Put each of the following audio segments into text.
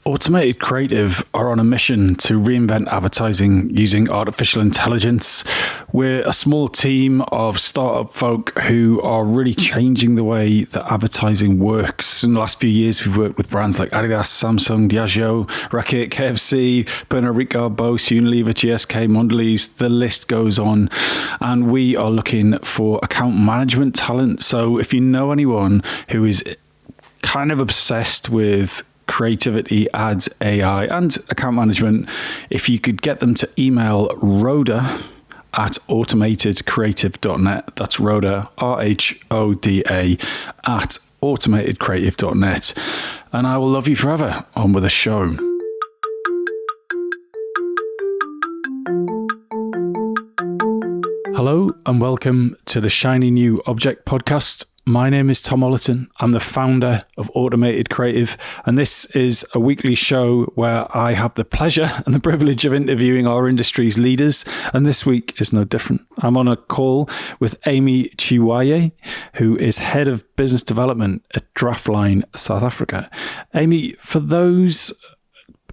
Automated Creative are on a mission to reinvent advertising using artificial intelligence. We're a small team of startup folk who are really changing the way that advertising works. In the last few years, we've worked with brands like Adidas, Samsung, Diageo, Reckitt, KFC, Pernod Ricard, Bose, Unilever, GSK, Mondelez, the list goes on. And we are looking for account management talent. So if you know anyone who is kind of obsessed with creativity, ads, AI, and account management, if you could get them to email Rhoda at automatedcreative.net. That's Rhoda, R-H-O-D-A, at automatedcreative.net. And I will love you forever. On with the show. Hello and welcome to the Shiny New Object podcast. My name is Tom Ollerton. I'm the founder of Automated Creative, and this is a weekly show where I have the pleasure and the privilege of interviewing our industry's leaders, and this week is no different. I'm on a call with Amy Chiwaye, who is Head of Business Development at DraftLine South Africa. Amy, for those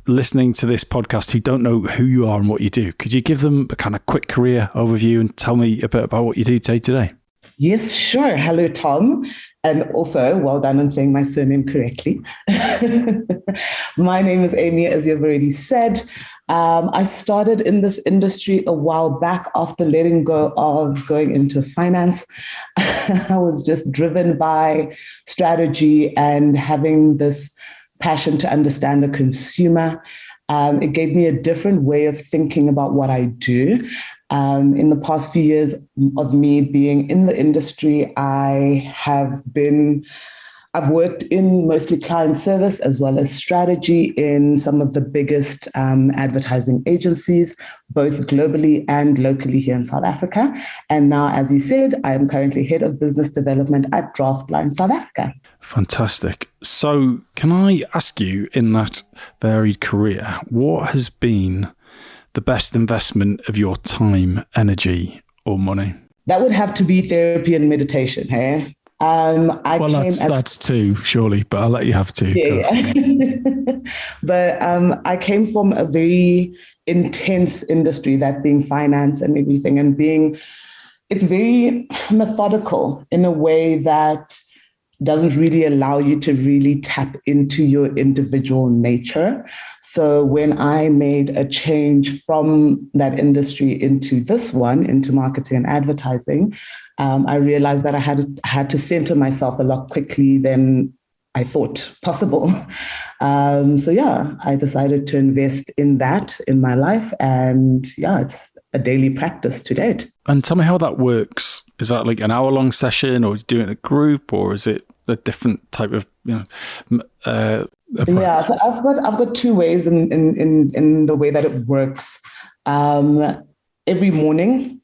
listening to this podcast who don't know who you are and what you do, could you give them a kind of quick career overview and tell me a bit about what you do day to day? Yes, sure. Hello, Tom. And also, well done on saying my surname correctly. My name is Amy, as you've already said. I started in this industry a while back after letting go of going into finance. I was just driven by strategy and having this passion to understand the consumer. It gave me a different way of thinking about what I do. In the past few years of me being in the industry, I've worked in mostly client service as well as strategy in some of the biggest advertising agencies, both globally and locally here in South Africa. And now, as you said, I am currently Head of Business Development at DraftLine South Africa. Fantastic. So can I ask you, in that varied career, what has been the best investment of your time, energy, or money? That would have to be therapy and meditation, hey? That's two, surely, but I'll let you have two. Yeah. But I came from a very intense industry, that being finance and everything, and it's very methodical in a way that doesn't really allow you to really tap into your individual nature. So when I made a change from that industry into this one, into marketing and advertising, I realized that I had to center myself a lot quickly than I thought possible. I decided to invest in that in my life. And it's a daily practice to date. And tell me how that works. Is that like an hour-long session, or do you do it in a group, or is it a different type of, approach? Yeah, so I've got two ways in the way that it works. Every morning,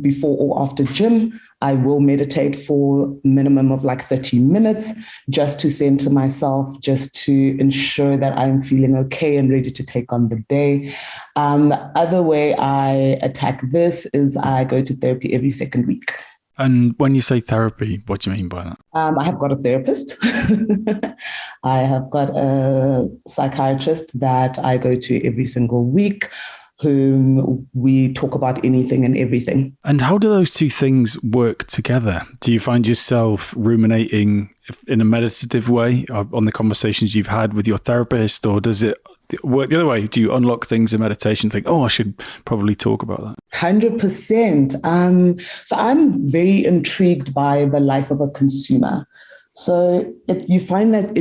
before or after gym, I will meditate for a minimum of like 30 minutes just to center myself, just to ensure that I'm feeling okay and ready to take on the day. The other way I attack this is I go to therapy every second week. And when you say therapy, what do you mean by that? I have got a therapist. I have got a psychiatrist that I go to every single week, whom we talk about anything and everything. And how do those two things work together? Do you find yourself ruminating in a meditative way on the conversations you've had with your therapist, or does it work the other way? Do you unlock things in meditation, think, I should probably talk about that? 100%. So I'm very intrigued by the life of a consumer. So you find that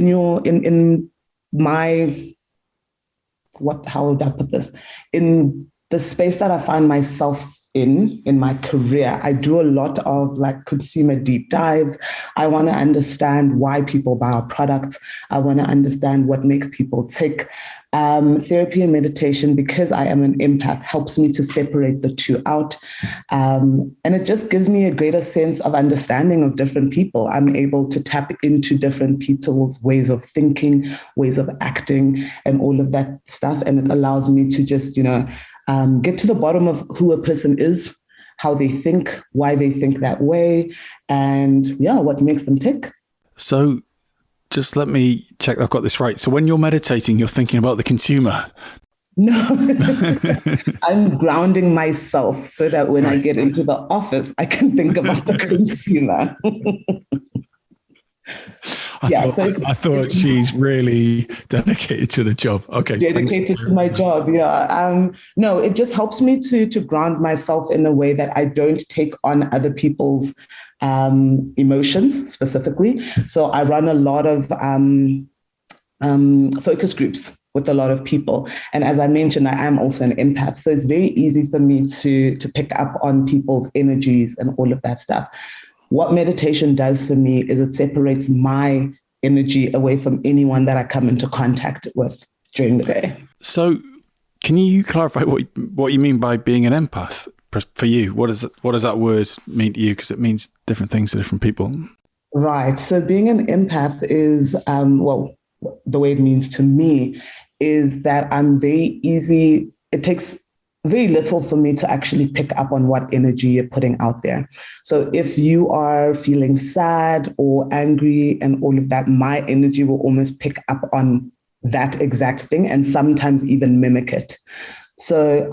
how would I put this? In the space that I find myself in my career, I do a lot of like consumer deep dives. I want to understand why people buy our products. I want to understand what makes people tick. Therapy and meditation, because I am an empath, helps me to separate the two out. And it just gives me a greater sense of understanding of different people. I'm able to tap into different people's ways of thinking, ways of acting, and all of that stuff. And it allows me to just, get to the bottom of who a person is, how they think, why they think that way, and what makes them tick. So just let me check I've got this right. So when you're meditating, you're thinking about the consumer. No, I'm grounding myself so that when I get into the office, I can think about the consumer. I thought she's really dedicated to the job. Okay. Dedicated to my job. Yeah. No, it just helps me to ground myself in a way that I don't take on other people's emotions specifically. So I run a lot of focus groups with a lot of people. And as I mentioned, I am also an empath. So it's very easy for me to pick up on people's energies and all of that stuff. What meditation does for me is it separates my energy away from anyone that I come into contact with during the day. So can you clarify what you mean by being an empath for you? What does that word mean to you? Because it means different things to different people. Right. So being an empath is, the way it means to me is that I'm very easy. It takes very little for me to actually pick up on what energy you're putting out there. So if you are feeling sad or angry and all of that, my energy will almost pick up on that exact thing and sometimes even mimic it. So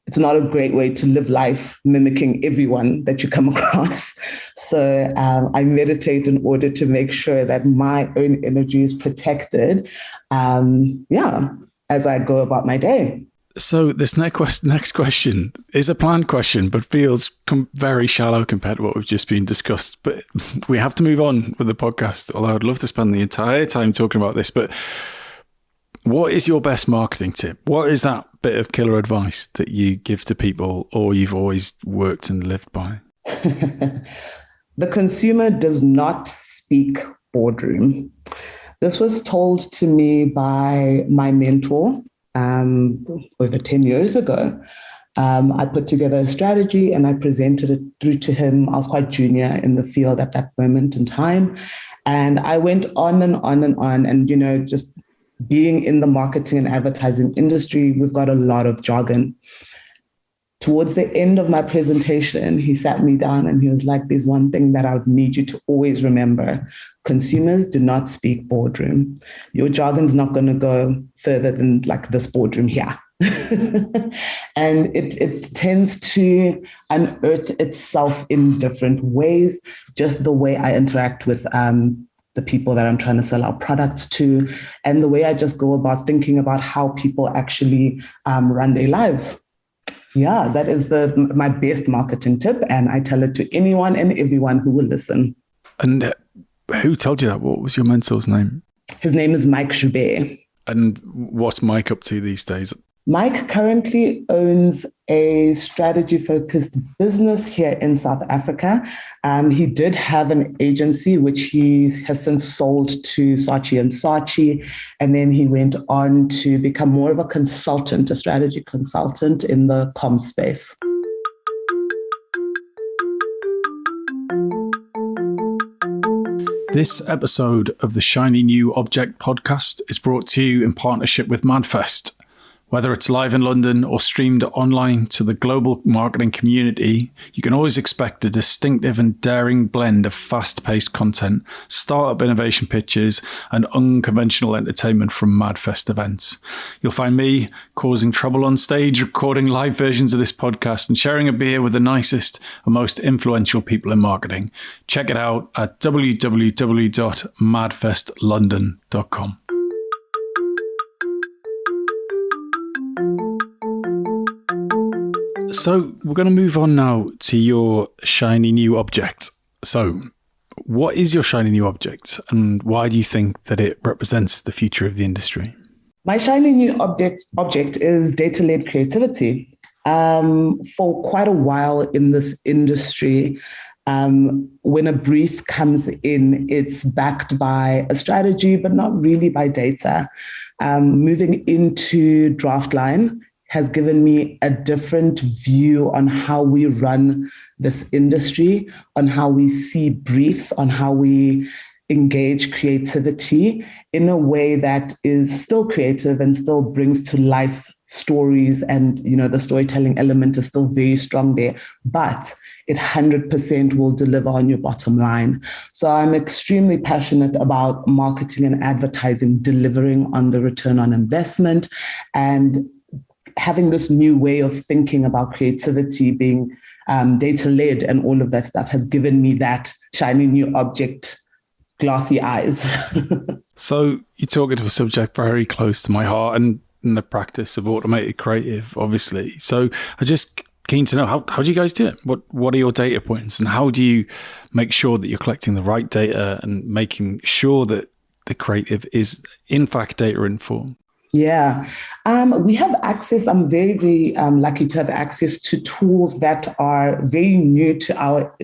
it's not a great way to live life mimicking everyone that you come across. So I meditate in order to make sure that my own energy is protected, as I go about my day. So this next question is a planned question, but feels very shallow compared to what we've just been discussed. But we have to move on with the podcast, although I'd love to spend the entire time talking about this. But what is your best marketing tip? What is that bit of killer advice that you give to people or you've always worked and lived by? The consumer does not speak boardroom. This was told to me by my mentor over 10 years ago. I put together a strategy and I presented it through to him. I was quite junior in the field at that moment in time. And I went on and on and on. And, just being in the marketing and advertising industry, we've got a lot of jargon. Towards the end of my presentation, he sat me down and he was like, there's one thing that I would need you to always remember. Consumers do not speak boardroom. Your jargon's not going to go further than like this boardroom here. And it tends to unearth itself in different ways, just the way I interact with the people that I'm trying to sell our products to, and the way I just go about thinking about how people actually run their lives. Yeah, that is my best marketing tip, and I tell it to anyone and everyone who will listen. And who told you that? What was your mentor's name? His name is Mike Chiwaye. And what's Mike up to these days? Mike currently owns a strategy-focused business here in South Africa. He did have an agency, which he has since sold to Saatchi & Saatchi. And then he went on to become more of a consultant, a strategy consultant in the comm space. This episode of the Shiny New Object podcast is brought to you in partnership with MadFest. Whether it's live in London or streamed online to the global marketing community, you can always expect a distinctive and daring blend of fast-paced content, startup innovation pitches, and unconventional entertainment from MadFest events. You'll find me causing trouble on stage, recording live versions of this podcast, and sharing a beer with the nicest and most influential people in marketing. Check it out at www.madfestlondon.com. So we're going to move on now to your shiny new object. So what is your shiny new object and why do you think that it represents the future of the industry? My shiny new object is data-led creativity. For quite a while in this industry, when a brief comes in, it's backed by a strategy, but not really by data. Moving into DraftLine has given me a different view on how we run this industry, on how we see briefs, on how we engage creativity in a way that is still creative and still brings to life stories and, the storytelling element is still very strong there, but it 100% will deliver on your bottom line. So I'm extremely passionate about marketing and advertising, delivering on the return on investment, and having this new way of thinking about creativity, being data-led and all of that stuff has given me that shiny new object, glassy eyes. So you're talking to a subject very close to my heart and in the practice of automated creative, obviously. So I'm just keen to know, how do you guys do it? What are your data points, and how do you make sure that you're collecting the right data and making sure that the creative is in fact data informed? Yeah, we have access. I'm very, very lucky to have access to tools that are very new to our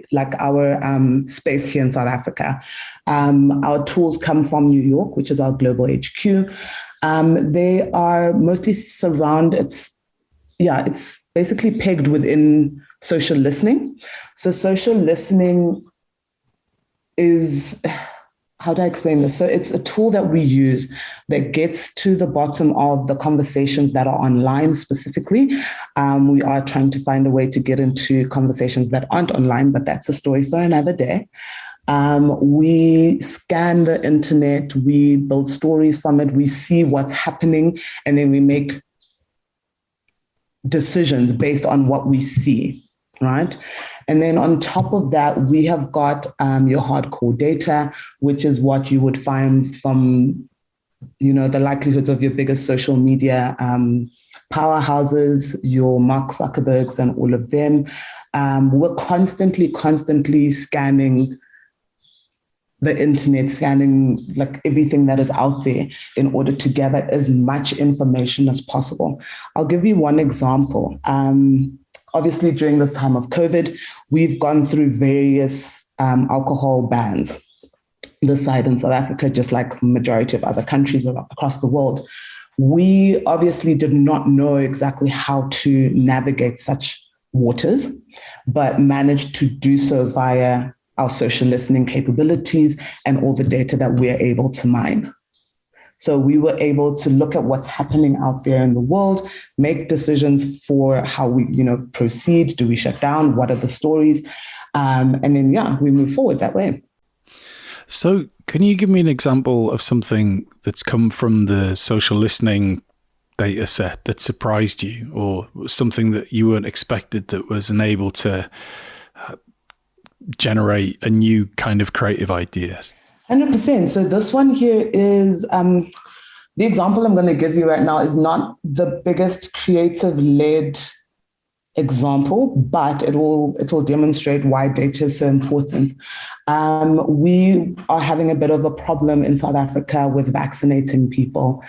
space here in South Africa. Our tools come from New York, which is our global HQ. They are mostly it's basically pegged within social listening. So social listening is, how do I explain this? So it's a tool that we use that gets to the bottom of the conversations that are online specifically. We are trying to find a way to get into conversations that aren't online, but that's a story for another day. We scan the internet, we build stories from it, we see what's happening, and then we make decisions based on what we see, right? And then on top of that, we have got your hardcore data, which is what you would find from, the likelihoods of your biggest social media powerhouses, your Mark Zuckerbergs and all of them. We're constantly scanning the internet, scanning like everything that is out there in order to gather as much information as possible. I'll give you one example. Obviously, during this time of COVID, we've gone through various alcohol bans this side in South Africa, just like majority of other countries across the world. We obviously did not know exactly how to navigate such waters, but managed to do so via our social listening capabilities and all the data that we're able to mine. So we were able to look at what's happening out there in the world, make decisions for how we, proceed. Do we shut down? What are the stories? And then, we move forward that way. So can you give me an example of something that's come from the social listening data set that surprised you, or something that you weren't expected that was unable to generate a new kind of creative ideas? 100%. So this one here is the example I'm going to give you right now is not the biggest creative-led example, but it will demonstrate why data is so important. We are having a bit of a problem in South Africa with vaccinating people.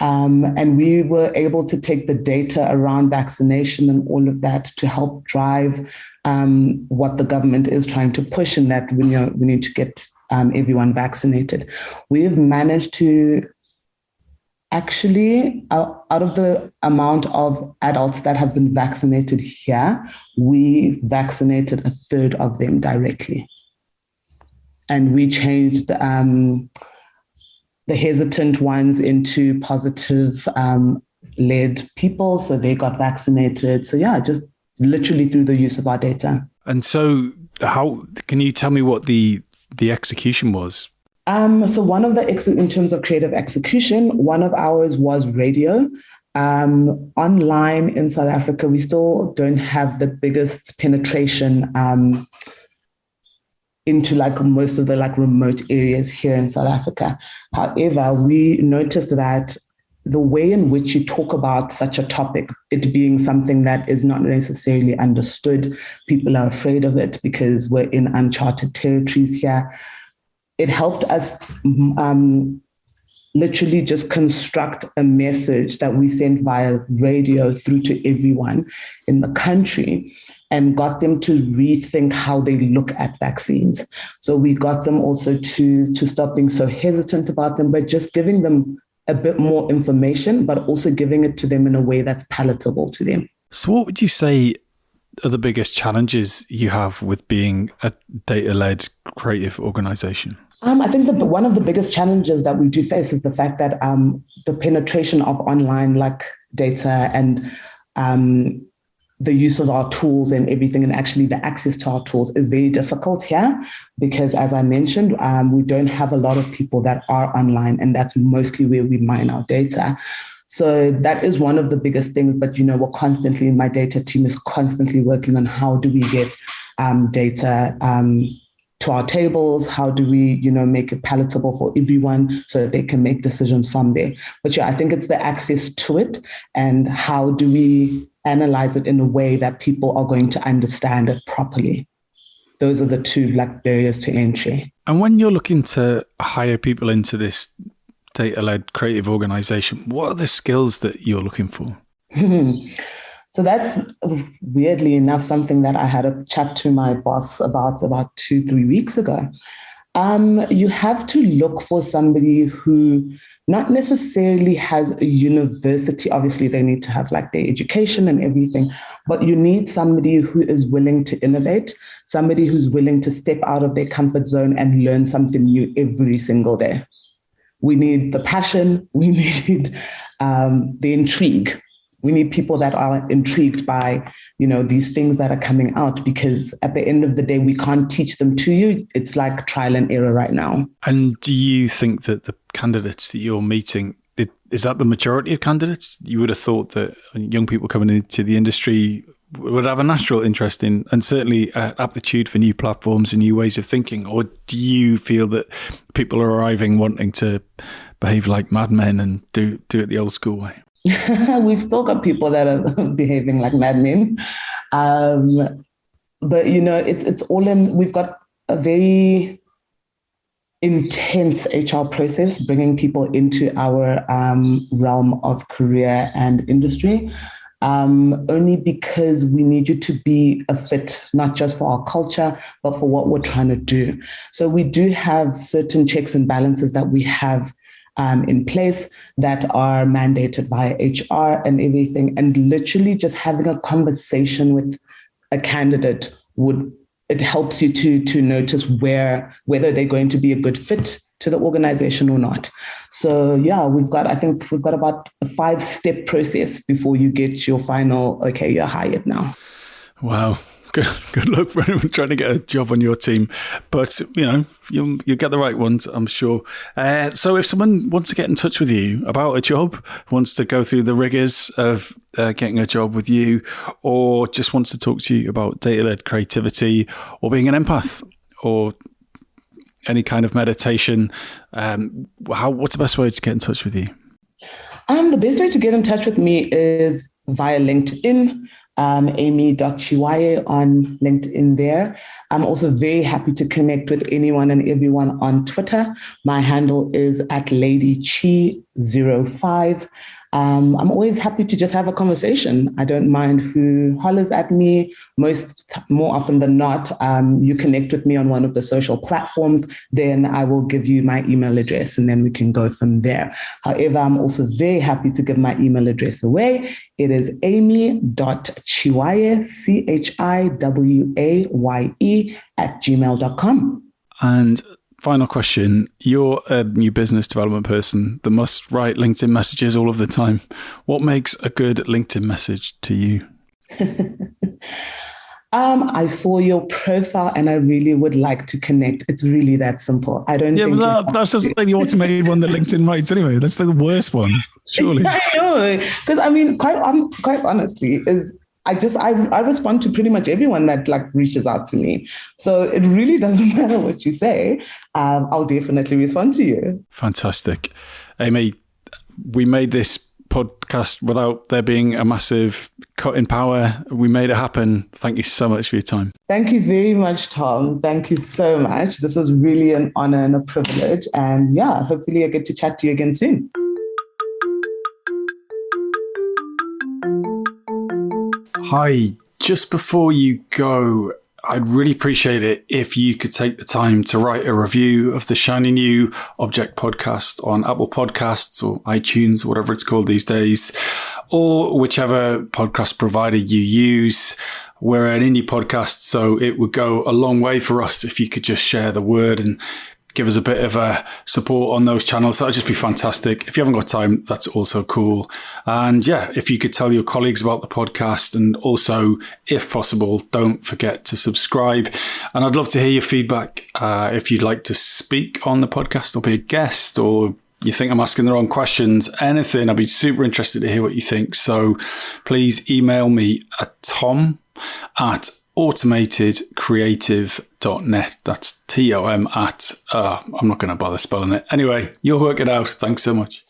And we were able to take the data around vaccination and all of that to help drive what the government is trying to push, in that we need to get everyone vaccinated. We've managed to actually, out of the amount of adults that have been vaccinated here, we vaccinated a third of them directly. And we changed the hesitant ones into positive led people. So they got vaccinated. So just literally through the use of our data. And so how can you tell me what the execution was? So one of in terms of creative execution, one of ours was radio. Online in South Africa, we still don't have the biggest penetration into most of the remote areas here in South Africa. However, we noticed that the way in which you talk about such a topic, it being something that is not necessarily understood, people are afraid of it because we're in uncharted territories here. It helped us literally just construct a message that we sent via radio through to everyone in the country, and got them to rethink how they look at vaccines. So we got them also to stop being so hesitant about them, but just giving them a bit more information, but also giving it to them in a way that's palatable to them. So what would you say are the biggest challenges you have with being a data-led creative organization? I think that one of the biggest challenges that we do face is the fact that the penetration of online data and the use of our tools and everything, and actually the access to our tools is very difficult here because, as I mentioned, we don't have a lot of people that are online, and that's mostly where we mine our data. So that is one of the biggest things. But, we're constantly, my data team is constantly working on how do we get data to our tables? How do we, make it palatable for everyone so that they can make decisions from there? But I think it's the access to it and how do we analyze it in a way that people are going to understand it properly. Those are the two barriers to entry. And when you're looking to hire people into this data-led creative organization, what are the skills that you're looking for? So that's, weirdly enough, something that I had a chat to my boss about 2-3 weeks ago. You have to look for somebody who not necessarily has a university. Obviously, they need to have their education and everything, but you need somebody who is willing to innovate, somebody who's willing to step out of their comfort zone and learn something new every single day. We need the passion. We need the intrigue. We need people that are intrigued by, these things that are coming out, because at the end of the day, we can't teach them to you. It's like trial and error right now. And do you think that the candidates that you're meeting, is that the majority of candidates? You would have thought that young people coming into the industry would have a natural interest in, and certainly aptitude for new platforms and new ways of thinking. Or do you feel that people are arriving wanting to behave like madmen and do it the old school way? We've still got people that are behaving like madmen. But, it's all in, we've got a very intense HR process bringing people into our realm of career and industry, only because we need you to be a fit, not just for our culture, but for what we're trying to do. So we do have certain checks and balances that we have in place that are mandated by HR and everything. And literally just having a conversation with a candidate it helps you to notice whether they're going to be a good fit to the organization or not. So we've got about a 5-step process before you get your final, okay, you're hired now. Wow. Good luck for anyone trying to get a job on your team. But, you'll get the right ones, I'm sure. So if someone wants to get in touch with you about a job, wants to go through the rigors of getting a job with you, or just wants to talk to you about data-led creativity or being an empath or any kind of meditation, what's the best way to get in touch with you? The best way to get in touch with me is via LinkedIn. Amy.Chiwaye on LinkedIn there. I'm also very happy to connect with anyone and everyone on Twitter. My handle is @LadyChi05. I'm always happy to just have a conversation. I don't mind who hollers at me. More often than not, you connect with me on one of the social platforms, then I will give you my email address and then we can go from there. However, I'm also very happy to give my email address away. It is amy.chiwaye, CHIWAYE @gmail.com. And final question, you're a new business development person that must write LinkedIn messages all of the time. What makes a good LinkedIn message to you? I saw your profile and I really would like to connect. It's really that simple. I don't think... Yeah, but that's just like the automated one that LinkedIn writes anyway. That's the worst one, surely. I know. Because quite honestly, I respond to pretty much everyone that reaches out to me. So it really doesn't matter what you say. I'll definitely respond to you. Fantastic. Amy, we made this podcast without there being a massive cut in power. We made it happen. Thank you so much for your time. Thank you very much, Tom. Thank you so much. This was really an honor and a privilege. And hopefully I get to chat to you again soon. Hi, just before you go, I'd really appreciate it if you could take the time to write a review of the Shiny New Object podcast on Apple Podcasts or iTunes, whatever it's called these days, or whichever podcast provider you use. We're an indie podcast, so it would go a long way for us if you could just share the word and give us a bit of a support on those channels. That'd just be fantastic. If you haven't got time, that's also cool. And yeah, if you could tell your colleagues about the podcast, and also, if possible, don't forget to subscribe. And I'd love to hear your feedback. If you'd like to speak on the podcast or be a guest, or you think I'm asking the wrong questions, anything, I'd be super interested to hear what you think. So please email me at tom@automatedcreative.net. That's TOM at, I'm not going to bother spelling it. Anyway, you'll work it out. Thanks so much.